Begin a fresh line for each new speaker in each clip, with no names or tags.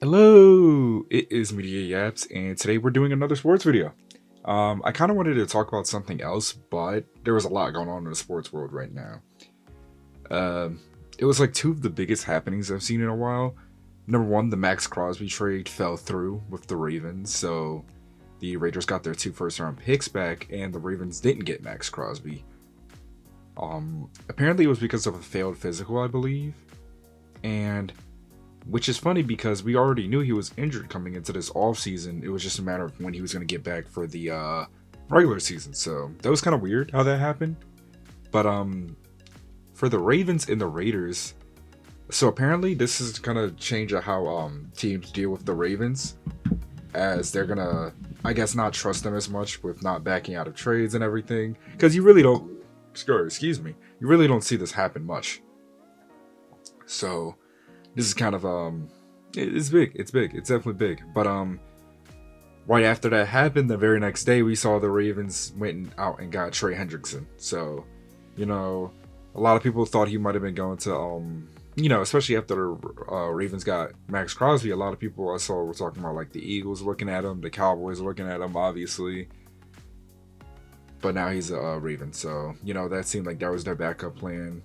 Hello, it is Media Yaps, and today we're doing another sports video. I kind of wanted to talk about something else, but there was a lot going on in the sports world right now. Um, it was like two of the biggest happenings I've seen in a while. Number one, the Max Crosby trade fell through with the Ravens, so the Raiders got their two first-round picks back, and the Ravens didn't get Max Crosby. Apparently it was because of a failed physical, I believe, and which is funny because we already knew he was injured coming into this off season. It was just a matter of when he was going to get back for the regular season. So that was kind of weird how that happened. But for the Ravens and the Raiders, so apparently this is gonna change how teams deal with the Ravens, as they're gonna, I guess, not trust them as much with not backing out of trades and everything, because you really don't. Excuse me. You really don't see this happen much. So this is kind of it's big. It's big. It's definitely big. But right after that happened, the very next day we saw the Ravens went out and got Trey Hendrickson. So, you know, a lot of people thought he might have been going to especially after the Ravens got Max Crosby. A lot of people I saw were talking about like the Eagles looking at him, the Cowboys looking at him, obviously. But now he's a Raven, so that seemed like that was their backup plan.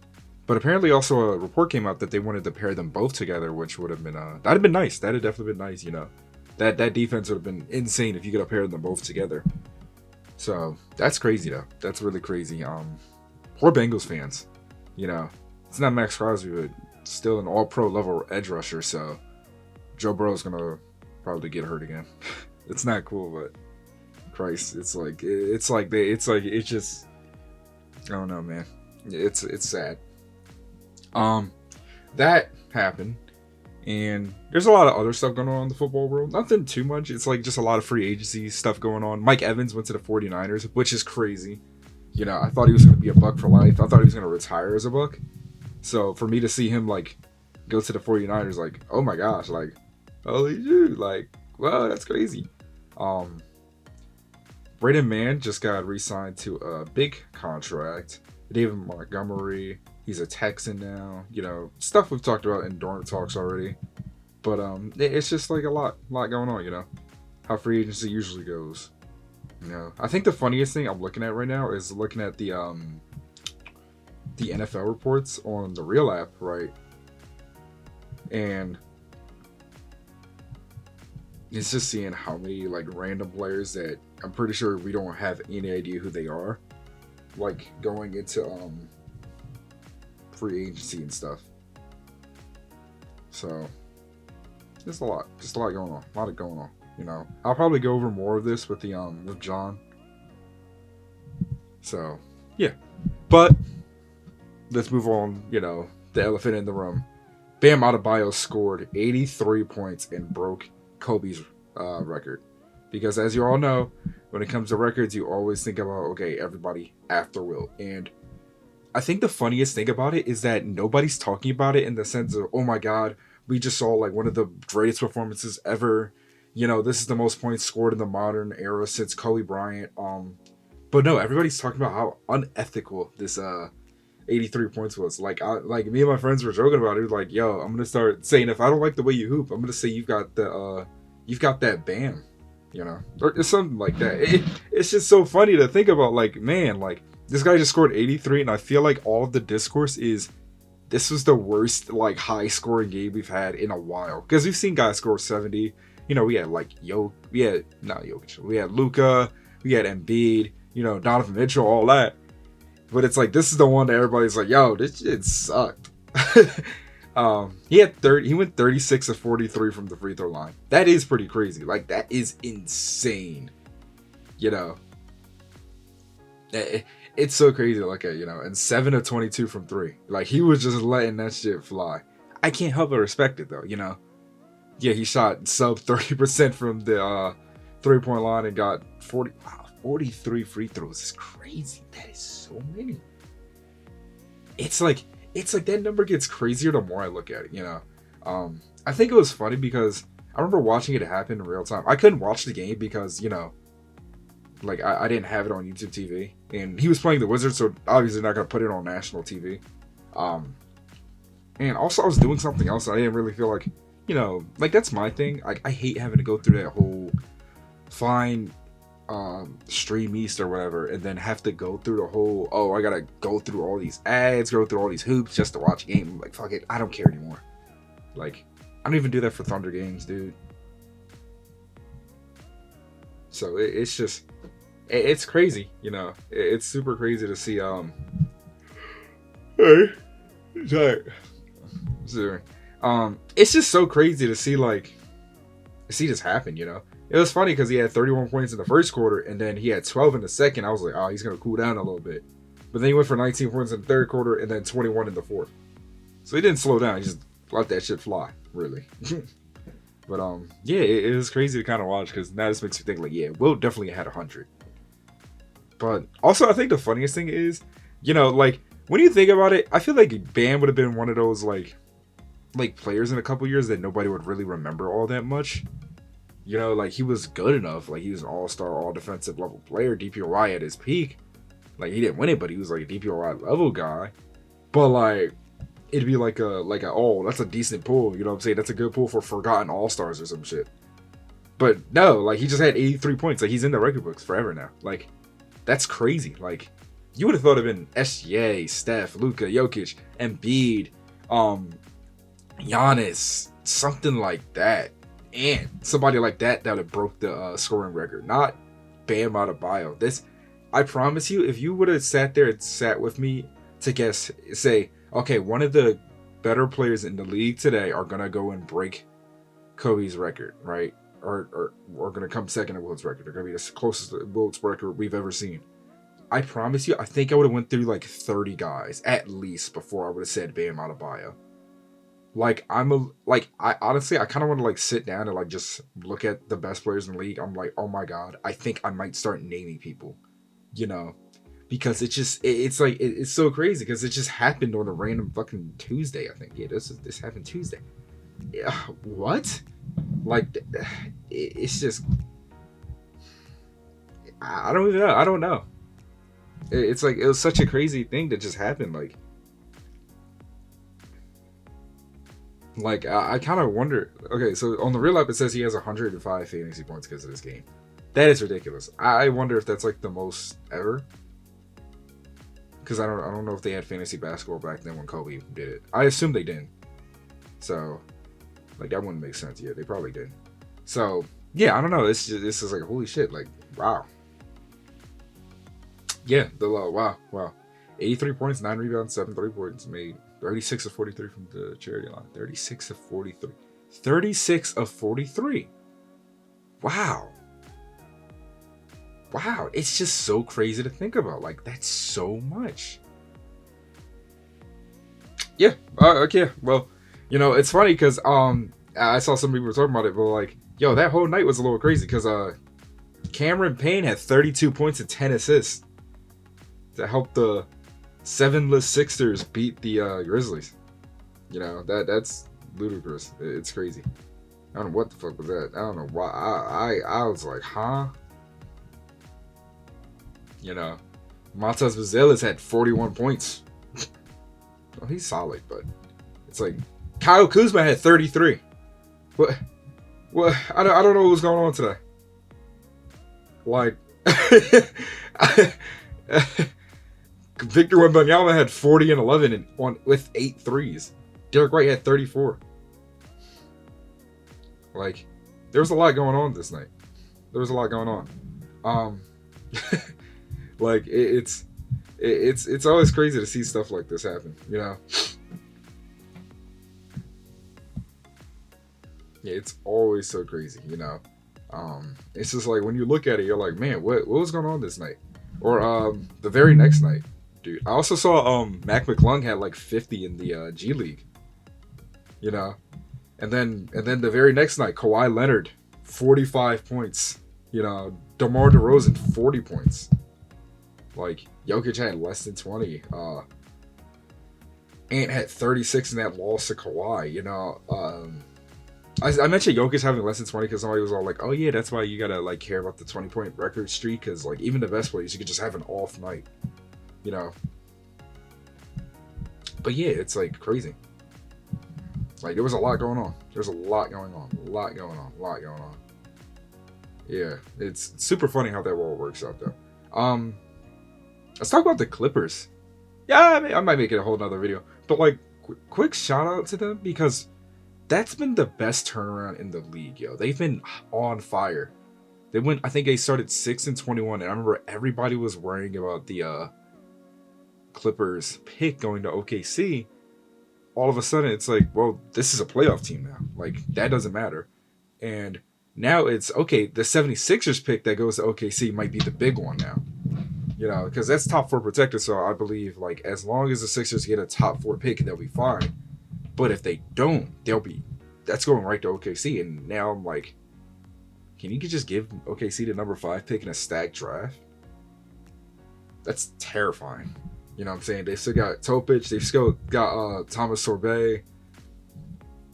But apparently, also a report came out that they wanted to pair them both together, which would have been that'd have been nice. That'd have definitely been nice. That defense would have been insane if you could have paired them both together. So that's crazy though. That's really crazy. Poor Bengals fans. It's not Max Crosby, but still an All-Pro level edge rusher. So Joe Burrow's gonna probably get hurt again. It's not cool, but Christ, it's just, I don't know, man. It's sad. That happened, and there's a lot of other stuff going on in the football world. Nothing too much. It's like just a lot of free agency stuff going on. Mike Evans went to the 49ers, which is crazy. I thought he was going to be a Buck for life. I thought he was going to retire as a Buck. So for me to see him like go to the 49ers, like, oh my gosh, like, holy dude, like, wow, that's crazy. Braden Mann just got re-signed to a big contract. David Montgomery, he's a Texan now. Stuff we've talked about in dorm talks already. But it's just like a lot going on. How free agency usually goes. I think the funniest thing I'm looking at right now is looking at the NFL reports on the Real app, right? And it's just seeing how many like random players that I'm pretty sure we don't have any idea who they are, like going into free agency and stuff. So there's just a lot going on, I'll probably go over more of this with the with John. So yeah, but let's move on. The elephant in the room. Bam Adebayo scored 83 points and broke Kobe's record. Because as you all know, when it comes to records, you always think about, okay, everybody after Will. And I think the funniest thing about it is that nobody's talking about it in the sense of, oh my God, we just saw like one of the greatest performances ever. This is the most points scored in the modern era since Kobe Bryant. But no, everybody's talking about how unethical this 83 points was. Like me and my friends were joking about it. It was like, yo, I'm gonna start saying if I don't like the way you hoop, I'm gonna say you've got that Bam. Or something like that. It's just so funny to think about. Like, man, like this guy just scored 83, and I feel like all of the discourse is this was the worst like high scoring game we've had in a while. Because we've seen guys score 70. We had like we had Luka, we had Embiid, Donovan Mitchell, all that. But it's like this is the one that everybody's like, yo, this shit sucked. He went 36 of 43 from the free throw line. That is pretty crazy. Like, that is insane. It's so crazy to look at, and 7 of 22 from 3. Like, he was just letting that shit fly. I can't help but respect it though. Yeah, he shot sub 30% from the 3-point line and got 43 free throws. Is crazy. That is so many. It's like that number gets crazier the more I look at it. I think it was funny because I remember watching it happen in real time. I couldn't watch the game because like I didn't have it on YouTube TV, and he was playing the Wizards, so obviously not gonna put it on national TV. And also I was doing something else. I didn't really feel like like that's my thing. Like I hate having to go through that whole fine stream east or whatever, and then have to go through the whole, oh, I gotta go through all these ads, go through all these hoops just to watch a game. I'm like, fuck it, I don't care anymore. Like, I don't even do that for Thunder games, dude. So it's just, it's crazy, it's super crazy to see hey, sorry. It's just so crazy to see this happen. It was funny because he had 31 points in the first quarter, and then he had 12 in the second. I was like, oh, he's gonna cool down a little bit. But then he went for 19 points in the third quarter, and then 21 in the fourth. So he didn't slow down. He just let that shit fly, really. But yeah, it was crazy to kind of watch, because now this makes me think like, yeah, Will definitely had 100. But also, I think the funniest thing is, like when you think about it, I feel like Bam would have been one of those like players in a couple years that nobody would really remember all that much. Like he was good enough. Like he was an all-star, all-defensive level player, DPOY at his peak. Like he didn't win it, but he was like a DPOY level guy. But like it'd be like oh, that's a decent pool. You know what I'm saying? That's a good pool for forgotten all-stars or some shit. But no, like he just had 83 points. Like he's in the record books forever now. Like that's crazy. Like you would have thought it'd been SGA, Steph, Luka, Jokic, Embiid, Giannis, something like that. And somebody like that would have broke the scoring record. Not Bam Adebayo. This, I promise you, if you would have sat there and sat with me to say, okay, one of the better players in the league today are gonna go and break Kobe's record, right? Or gonna come second to Wilt's record. They're gonna be the closest to Wilt's record we've ever seen. I promise you, I think I would have went through like 30 guys at least before I would have said Bam Adebayo. Like I honestly kind of want to like sit down and like just look at the best players in the league. I'm like, oh my god, I think I might start naming people, because it's so crazy because it just happened on a random fucking Tuesday. I think this happened Tuesday. Yeah, what? Like it's just I don't even know. I don't know. It's like it was such a crazy thing that just happened. Like I kind of wonder. Okay, so on the real app it says he has 105 fantasy points because of this game. That is ridiculous. I wonder if that's like the most ever. Because I don't know if they had fantasy basketball back then when Kobe did it. I assume they didn't. So like that wouldn't make sense. Yeah, they probably did. So yeah, I don't know. This is like holy shit. Like wow. Yeah, the low. Wow. 83 points, 9 rebounds, 7 3-pointers made. 36 of 43 from the charity line. 36 of 43. 36 of 43. Wow. It's just so crazy to think about. Like, that's so much. Yeah. Okay. Well, it's funny because I saw some people talking about it, but like, yo, that whole night was a little crazy because Cameron Payne had 32 points and 10 assists to help the 7-less Sixers beat the Grizzlies. That's ludicrous. It's crazy. I don't know what the fuck was that. I don't know why. I was like, huh? Matas Vazelis had 41 points. Well, he's solid, but it's like Kyle Kuzma had 33. What? I don't know what was going on today. Like, Victor Wembanyama had 40 and 11 with 8 threes. Derek White had 34. Like, there was a lot going on this night. Like it's always crazy to see stuff like this happen. Yeah, it's always so crazy. It's just like when you look at it, you're like, man, what was going on this night? Or the very next night. Dude, I also saw Mac McClung had like 50 in the G League. And then the very next night, Kawhi Leonard, 45 points. DeMar DeRozan, 40 points. Like Jokic had less than 20. Ant had 36 in that loss to Kawhi. I mentioned Jokic having less than 20 because somebody was all like, oh yeah, that's why you gotta like care about the 20-point record streak, because like even the best players, you could just have an off night. But yeah, it's like crazy. Like, there was a lot going on. There's a lot going on. A lot going on. A lot going on. Yeah, it's super funny how that all works out, though. Let's talk about the Clippers. Yeah, I might make it a whole nother video. But, like, quick shout out to them because that's been the best turnaround in the league, yo. They've been on fire. They went, I think they started 6-21, and I remember everybody was worrying about the Clippers pick going to OKC. All of a sudden, it's like, well, this is a playoff team now. Like, that doesn't matter. And now it's, okay, the 76ers pick that goes to OKC might be the big one now. You know, because that's top 4 protected, so I believe, like, as long as the Sixers get a top 4 pick, they'll be fine. But if they don't, that's going right to OKC. And now I'm like, can you just give OKC the number 5 pick in a stacked draft? That's terrifying. You know what I'm saying? They still got Topic. They've still got Thomas Sorbet.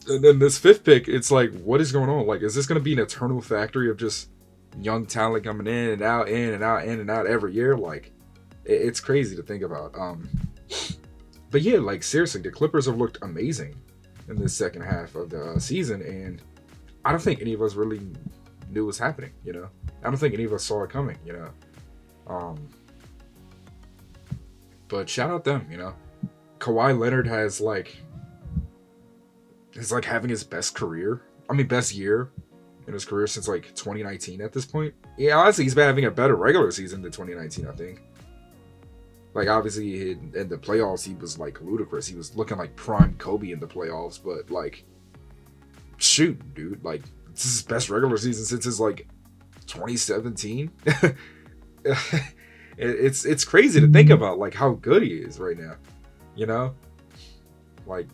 And then this 5th pick, it's like, what is going on? Like, is this going to be an eternal factory of just young talent coming in and out, in and out, in and out every year? Like, it's crazy to think about. But yeah, like, seriously, the Clippers have looked amazing in this second half of the season. And I don't think any of us really knew what was happening, you know? I don't think any of us saw it coming, you know? But shout out them, you know? Kawhi Leonard is like having his best year in his career since like 2019 at this point. Yeah, honestly, he's been having a better regular season than 2019, I think. Like, obviously, in the playoffs, he was like ludicrous. He was looking like prime Kobe in the playoffs, but like, shoot, dude, like, this is his best regular season since his like 2017. It's crazy to think about, like, how good he is right now, you know? Like,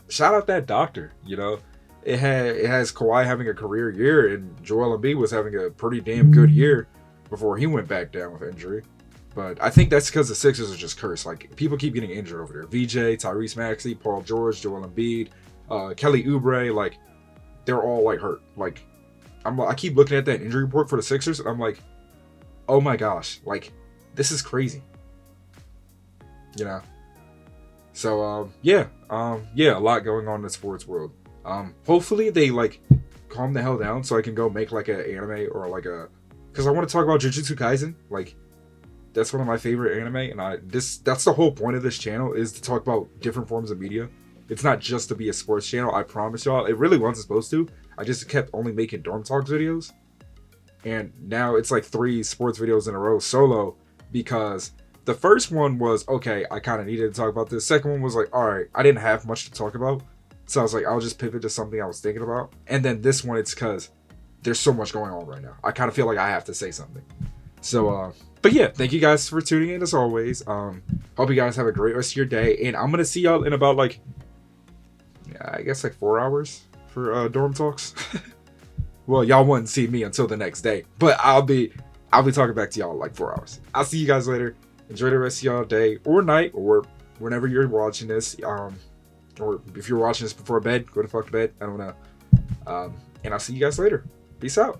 shout out that doctor, you know? It has Kawhi having a career year, and Joel Embiid was having a pretty damn good year before he went back down with injury. But I think that's because the Sixers are just cursed. Like, people keep getting injured over there. VJ, Tyrese Maxey, Paul George, Joel Embiid, Kelly Oubre, like, they're all like hurt. Like, I keep looking at that injury report for the Sixers, and I'm like, oh my gosh, like, this is crazy, you know? So, yeah, a lot going on in the sports world. Hopefully they, like, calm the hell down so I can go make, like, an anime or, like, because I want to talk about Jujutsu Kaisen. Like, that's one of my favorite anime, and that's the whole point of this channel, is to talk about different forms of media. It's not just to be a sports channel, I promise y'all. It really wasn't supposed to. I just kept only making Dorm Talks videos. And now it's like 3 sports videos in a row solo, because the first one was, okay, I kind of needed to talk about this. Second one was like, all right, I didn't have much to talk about. So I was like, I'll just pivot to something I was thinking about. And then this one, it's because there's so much going on right now. I kind of feel like I have to say something. So, but yeah, thank you guys for tuning in as always. Hope you guys have a great rest of your day. And I'm going to see y'all in about like, I guess like 4 hours for Dorm Talks. Well, y'all wouldn't see me until the next day, but I'll be talking back to y'all in like 4 hours. I'll see you guys later. Enjoy the rest of y'all day or night or whenever you're watching this. Or if you're watching this before bed, go to fuck to bed. I don't know. And I'll see you guys later. Peace out.